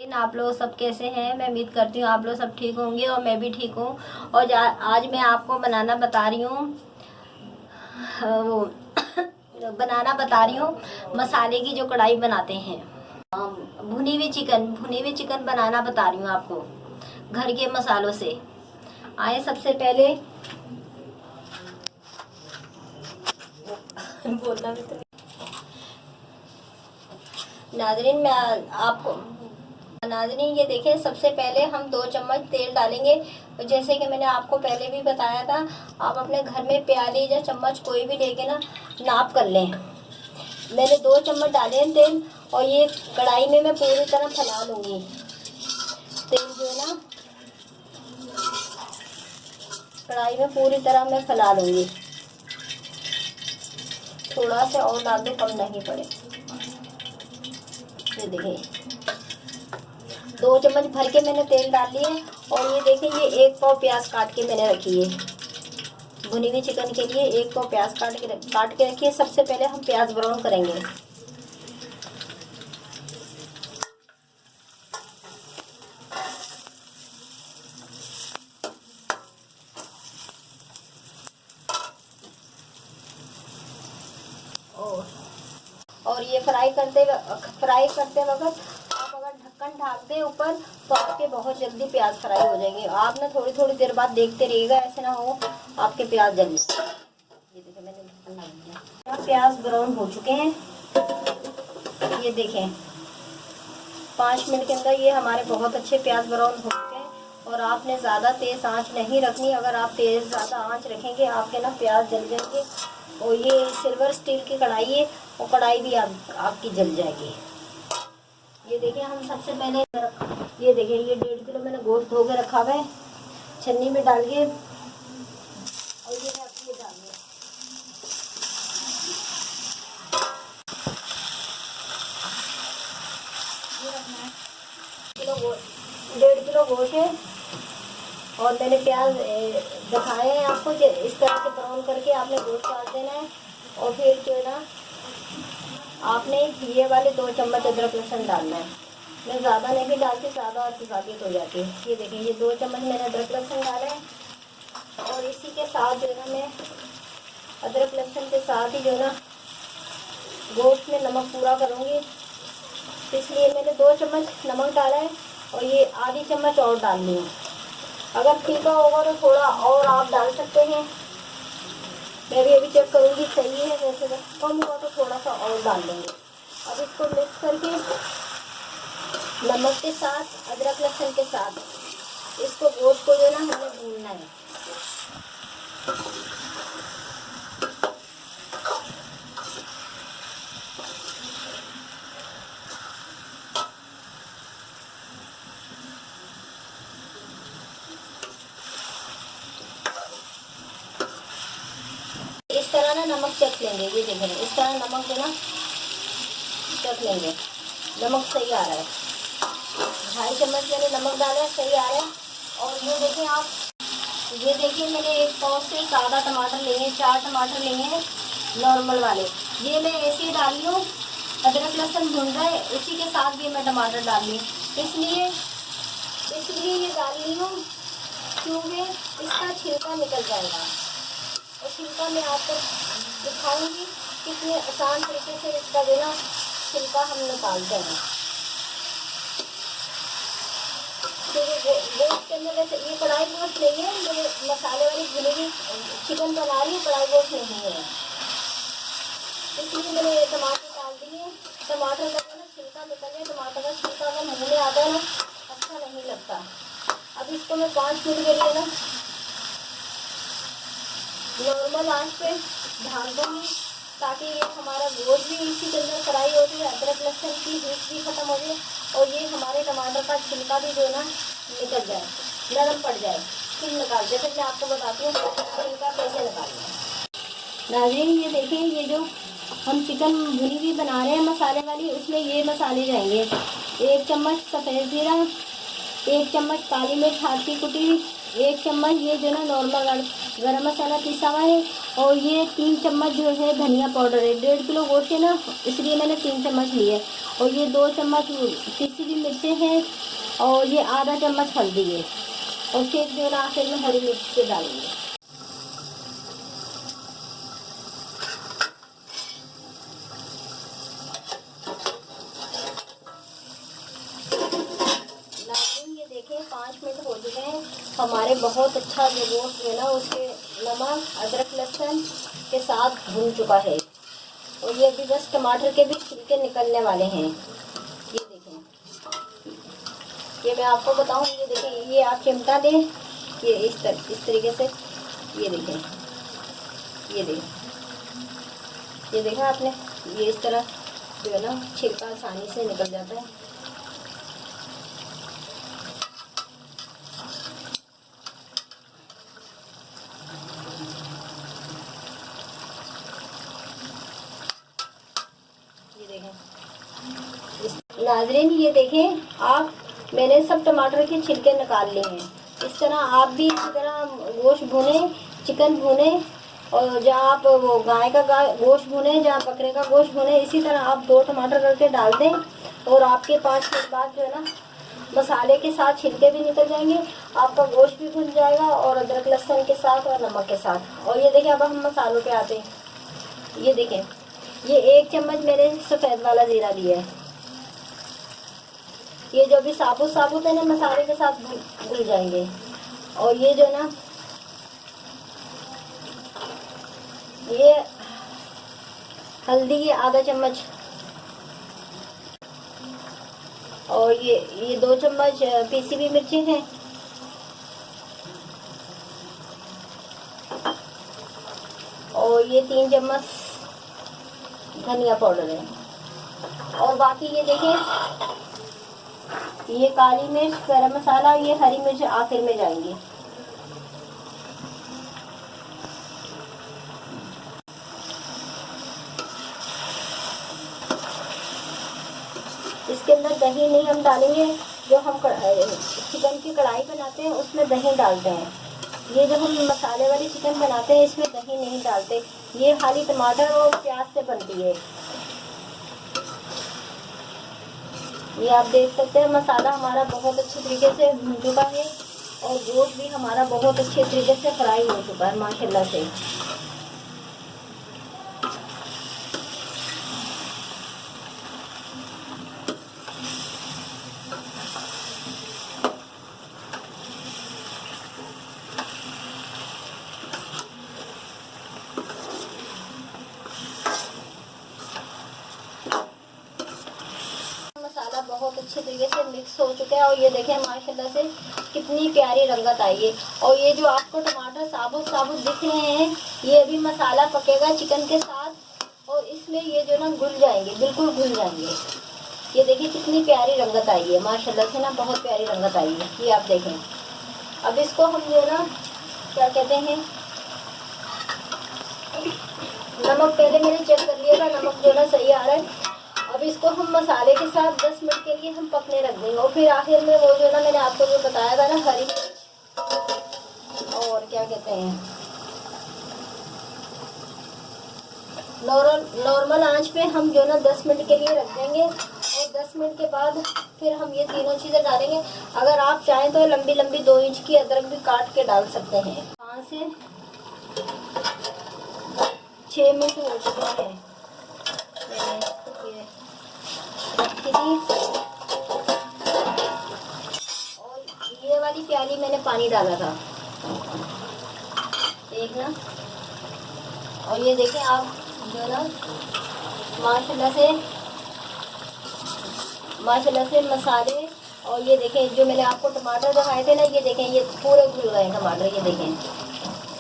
आप लोग सब कैसे हैं? मैं उम्मीद करती हूँ आप लोग सब ठीक होंगे और मैं भी ठीक हूँ। और आज मैं आपको बनाना बता रही हूँ वो बनाना बता रही हूँ मसाले की जो कढ़ाई बनाते हैं। भुनी हुई चिकन बनाना बता रही हूँ आपको घर के मसालों से। आए सबसे पहले बोलना भी तो नाजरीन, मैं आपको नाज़रीन ये देखें, सबसे पहले हम 2 चम्मच तेल डालेंगे। तो जैसे कि मैंने आपको पहले भी बताया था, आप अपने घर में प्याली या चम्मच कोई भी लेके ना नाप कर लें। मैंने 2 चम्मच डाले हैं तेल और ये कढ़ाई में मैं पूरी तरह फैला लूँगी। तेल जो है ना कढ़ाई में पूरी तरह मैं फैला लूँगी। थोड़ा सा और डाल दो, कम नहीं पड़े। ये देखिए 2 चम्मच भर के मैंने तेल डाल लिए। और ये देखें, ये 1 पाव प्याज काट के मैंने रखी है। भुनी हुई चिकन के लिए 1 पाव प्याज काट के रखिए। सबसे पहले हम प्याज ब्राउन करेंगे। और ये फ्राई करते वक्त आप अगर ढक्कन ढाक दें ऊपर तो आपके बहुत जल्दी प्याज फ्राई हो जाएंगे। आप ना थोड़ी थोड़ी देर बाद देखते रहिएगा, ऐसे ना हो आपके प्याज जल जाए। ये देखिए मैंने ढक्कन ढाक दिया। प्याज ब्राउन हो चुके हैं। ये देखें 5 मिनट के अंदर ये हमारे बहुत अच्छे प्याज ब्राउन हो चुके हैं। और आपने ज़्यादा तेज़ आंच नहीं रखनी। अगर आप ज़्यादा आंच रखेंगे आपके ना प्याज जल जाएंगे। और ये सिल्वर स्टील की कढ़ाई है और कढ़ाई भी आपकी जल जाएगी। ये देखिए हम सबसे पहले ये देखिए ये 1.5 किलो मैंने गोश्त धो के रखा हुआ है, छन्नी में डाल के। और ये आपको डाल दिया। ये रखना है 1.5 किलो गोश्त है। और मैंने प्याज दिखाए हैं आपको कि इस तरह से ब्राउन करके आपने गोश्त डाल देना है। और फिर जो है ना आपने ये वाले 2 चम्मच अदरक लहसुन डालना है। मैं ज़्यादा नहीं डालती, ज़्यादा अतिसाबियत हो जाती है। ये देखिए ये 2 चम्मच मैंने अदरक लहसुन डाला है। और इसी के साथ जो है ना मैं अदरक लहसुन के साथ ही जो है ना गोश्त में नमक पूरा करूँगी। इसलिए मैंने 2 चम्मच नमक डाला है और ये आधी चम्मच और डाल ली। अगर फीका होगा तो थोड़ा और आप डाल सकते हैं। मैं भी अभी चेक करूँगी सही है। वैसे तो कम हुआ तो थोड़ा सा और डाल देंगे। अब इसको मिक्स करके नमक के साथ अदरक लहसुन के साथ इसको गोश्त को जो है ना हमें भूनना है। इस तरह ना नमक चख लेंगे। ये देखें इस तरह नमक जो ना चख लेंगे। नमक सही आ रहा है। 2.5 चम्मच मैंने नमक डाला है, सही आ रहा है। और ये देखें आप, ये देखिए मैंने 1 पाव से सादा टमाटर लिए हैं, 4 टमाटर लिए हैं नॉर्मल वाले। ये मैं ऐसे ही डाल रही हूँ। अदरक लहसुन भून रहा है, इसी के साथ भी मैं टमाटर डाल रही हूँ। इसलिए ये डाल रही हूँ क्योंकि इसका छिलका निकल जाएगा। और छिलका मैं आपको दिखाऊंगी कितने आसान तरीके से इसका जो ना छिलका हम निकालते हैं। क्योंकि गोश्त के अंदर वैसे ये कढ़ाई गोश्त नहीं है, मैंने मसाले वाली भुनी हुई चिकन बना रही हूँ, कढ़ाई गोश्त नहीं है। इसलिए मैंने ये टमाटर डाल दिए। टमाटर का ना छिलका निकल जाए। टमाटर का छिलका अगर मुँह में आता है ना अच्छा नहीं लगता। अब इसको मैं 5 मिनट के लिए ना नॉर्मल आंच पे ढाक दूँगी ताकि ये हमारा गोश्त भी इसी के अंदर फ्राई हो जाए, अदरक लहसुन की हीट भी ख़त्म हो जाए और ये हमारे टमाटर का छिलका भी जो है ना निकल जाए, नरम पड़ जाए। फिर निकाल जैसे मैं आपको बताती हूँ छिलका कैसे निकालना है। नाज़रीन ये देखें, ये जो हम चिकन भुनी हुई बना रहे हैं मसाले वाली, उसमें ये मसाले जाएंगे। 1 चम्मच सफ़ेद ज़ीरा, 1 चम्मच काली मिर्च हाथी कुटी, 1 चम्मच ये जो ना नॉर्मल गरम मसाला पिसा हुआ है, और ये 3 चम्मच जो है धनिया पाउडर है। 1.5 किलो गोश्त है ना, इसलिए मैंने 3 चम्मच लिए। और ये 2 चम्मच पिसी हुई मिर्चें हैं, और ये आधा चम्मच हल्दी है, और फिर जो ना आखिर में हरी मिर्च के डालेंगे। ये देखिए 5 मिनट हो चुके हैं हमारे। बहुत अच्छा जो गोश्त है ना उसके नमक अदरक लहसुन के साथ भून चुका है, और ये अभी बस टमाटर के भी छिलके निकलने वाले हैं। ये देखें, ये मैं आपको बताऊं, ये देखें, ये आप चिमटा दें, ये इस तरीके से, ये देखें, ये देखा आपने, ये इस तरह जो है ना छिलका आसानी से निकल जाता है। ये देखें नाजरीन, ये देखें आप, मैंने सब टमाटर के छिलके निकाल लिए हैं। इस तरह आप भी इसी तरह गोश्त भुने, चिकन भुने, और जहाँ आप वो गाय का गोश्त भुने, जहाँ बकरे का गोश्त भुने, इसी तरह आप 2 टमाटर करके डाल दें, और आपके 5 मिनट बाद जो है ना मसाले के साथ छिलके भी निकल जाएंगे, आपका गोश्त भी भुन जाएगा, और अदरक लहसुन के साथ और नमक के साथ। और ये देखें, अब हम मसालों पे आते हैं। ये देखें, ये 1 चम्मच मैंने सफ़ेद वाला ज़ीरा लिया है। ये जो भी साबुत है ना मसाले के साथ घुल जाएंगे। और ये जो ना ये हल्दी ये आधा चम्मच, और ये 2 चम्मच पीसी हुई मिर्चें हैं, और ये 3 चम्मच धनिया पाउडर है। और बाकी ये देखें, ये काली मिर्च, गरम मसाला, ये हरी मिर्च आखिर में जाएंगी। इसके अंदर दही नहीं हम डालेंगे, जो हम चिकन की कढ़ाई बनाते हैं उसमें दही डालते हैं। ये जो हम मसाले वाली चिकन बनाते हैं इसमें दही नहीं डालते, ये खाली टमाटर और प्याज से बनती है। ये आप देख सकते हैं मसाला हमारा बहुत अच्छे तरीके से भून चुका है, और गोश्त भी हमारा बहुत अच्छे तरीके से फ्राई हो चुका है माशाल्लाह से। मसाला बहुत अच्छे तरीके से मिक्स हो चुका है, और ये देखें माशाल्लाह से कितनी प्यारी रंगत आई है। और ये जो आपको टमाटर साबुत दिख रहे हैं, ये अभी मसाला पकेगा चिकन के साथ, और इसमें ये जो ना घुल जाएंगे, बिल्कुल घुल जाएंगे। ये देखिए कितनी प्यारी रंगत आई है माशाल्लाह से ना, बहुत प्यारी रंगत आई है। ये आप देखें, अब इसको हम जो ना क्या कहते हैं, नमक पहले मैंने चेक कर लिया था, नमक जो ना सही आ रहा है। अब इसको हम मसाले के साथ 10 मिनट के लिए हम पकने रख देंगे, और फिर आखिर में वो जो ना मैंने आपको जो बताया था ना हरी मिर्च, और क्या कहते हैं, नॉर्मल आंच पे हम जो ना 10 मिनट के लिए रख देंगे, और 10 मिनट के बाद फिर हम ये तीनों चीज़ें डालेंगे। अगर आप चाहें तो लंबी लंबी 2 इंच की अदरक भी काट के डाल सकते हैं। 5 से 6 मिनट हो चुके हैं, और ये वाली प्याली मैंने पानी डाला था, देखना। और ये देखें आप जो ना माशाल्लाह से मसाले, और ये देखें जो मैंने आपको टमाटर दिखाए थे ना, ये देखें ये पूरे घुल गए टमाटर, ये देखें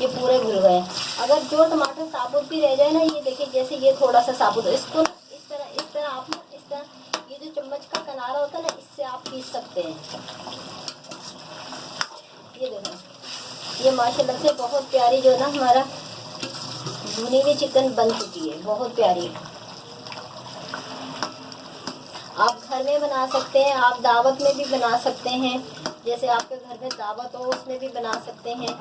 ये पूरे घुल गए। अगर जो टमाटर साबुत भी रह जाए ना, ये देखें जैसे ये थोड़ा सा साबुत है, इसको इस तरह आप ना इस तरह ये जो चम्मच का किनारा होता है ना, इससे आप पीस सकते हैं। ये देखें, ये माशाल्लाह से बहुत प्यारी जो ना हमारा भुनी हुई चिकन बन चुकी है, बहुत प्यारी। आप घर में बना सकते हैं, आप दावत में भी बना सकते हैं, जैसे आपके घर में दावत हो उसमें भी बना सकते हैं,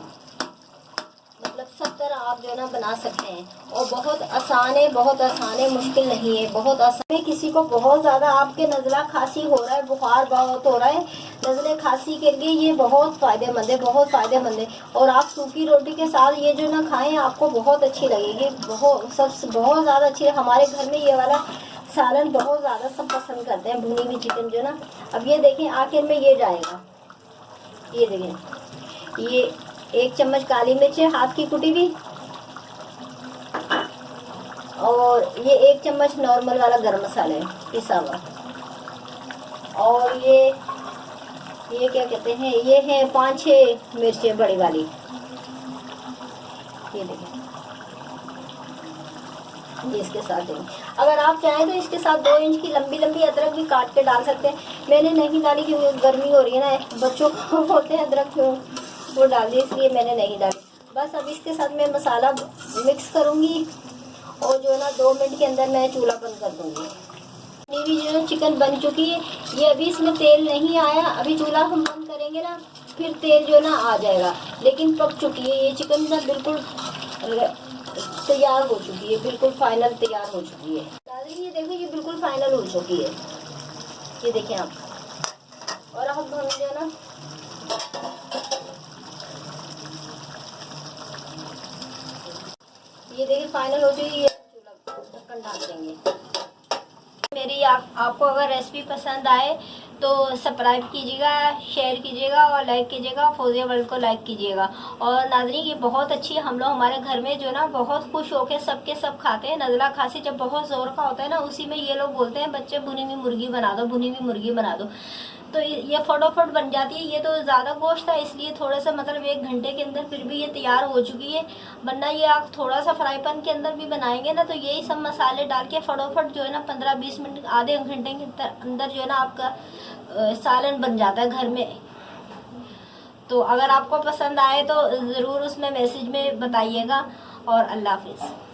मतलब सब तरह आप जो है ना बना सकते हैं। और बहुत आसान है, बहुत आसान है, मुश्किल नहीं है, बहुत आसान है। किसी को बहुत ज़्यादा आपके नज़ला खांसी हो रहा है, बुखार बहुत हो रहा है, नज़ले खांसी के लिए ये बहुत फ़ायदेमंद है, बहुत फ़ायदेमंद है। और आप सूखी रोटी के साथ ये जो ना खाएं, आपको बहुत अच्छी लगेगी, बहुत ज़्यादा अच्छी। हमारे घर में ये वाला सालन बहुत ज़्यादा सब पसंद करते हैं, भुनी हुई चिकन जो ना। अब ये देखें आखिर में ये जाएगा, ये देखें, ये 1 चम्मच काली मिर्च है हाथ की कुटी हुई, और ये 1 चम्मच नॉर्मल वाला गरम मसाला है पिसा हुआ, और ये क्या कहते हैं, ये है 5-6 मिर्चें बड़ी वाली, ये देखिए, ये इसके साथ देंगे। अगर आप चाहें तो इसके साथ 2 इंच की लंबी लंबी अदरक भी काट के डाल सकते हैं। मैंने नहीं डाली क्योंकि गर्मी हो रही है ना, बच्चों को होते हैं अदरक क्यों वो डाल दी, इसलिए मैंने नहीं डाली। बस अब इसके साथ मैं मसाला मिक्स करूँगी और जो है ना 2 मिनट के अंदर मैं चूल्हा बंद कर दूँगी। भी जो है चिकन बन चुकी है, ये अभी इसमें तेल नहीं आया, अभी चूल्हा हम बंद करेंगे ना फिर तेल जो है ना आ जाएगा, लेकिन पक चुकी है ये चिकन ना, बिल्कुल तैयार हो चुकी है, बिल्कुल फाइनल तैयार हो चुकी है। दादी ये देखो, ये बिल्कुल फाइनल हो चुकी है, ये देखें आप। और अब हम जो है ना ये देखिए फाइनल हो चुकी है, चूल्हा ढक्कन ढाक देंगे। मेरी आपको अगर रेसिपी पसंद आए तो सब्सक्राइब कीजिएगा, शेयर कीजिएगा और लाइक कीजिएगा, फौजिया वर्ल्ड को लाइक कीजिएगा। और नाज़रीन ये बहुत अच्छी है, हम लोग हमारे घर में जो ना बहुत खुश होकर सबके सब खाते हैं। नज़ला खांसी जब बहुत ज़ोर का होता है ना, उसी में ये लोग बोलते हैं बच्चे भुनी हुई मुर्गी बना दो, भुनी हुई मुर्गी बना दो, तो ये फटाफट बन जाती है। ये तो ज़्यादा गोश्त था इसलिए थोड़ा सा मतलब 1 घंटे के अंदर फिर भी ये तैयार हो चुकी है। वरना ये आप थोड़ा सा फ्राई पैन के अंदर भी बनाएंगे ना तो यही सब मसाले डाल के फटाफट जो है ना 15-20 मिनट आधे घंटे के अंदर जो है ना आपका सालन बन जाता है घर में। तो अगर आपको पसंद आए तो ज़रूर उसमें मैसेज में बताइएगा। और अल्लाह हाफिज़।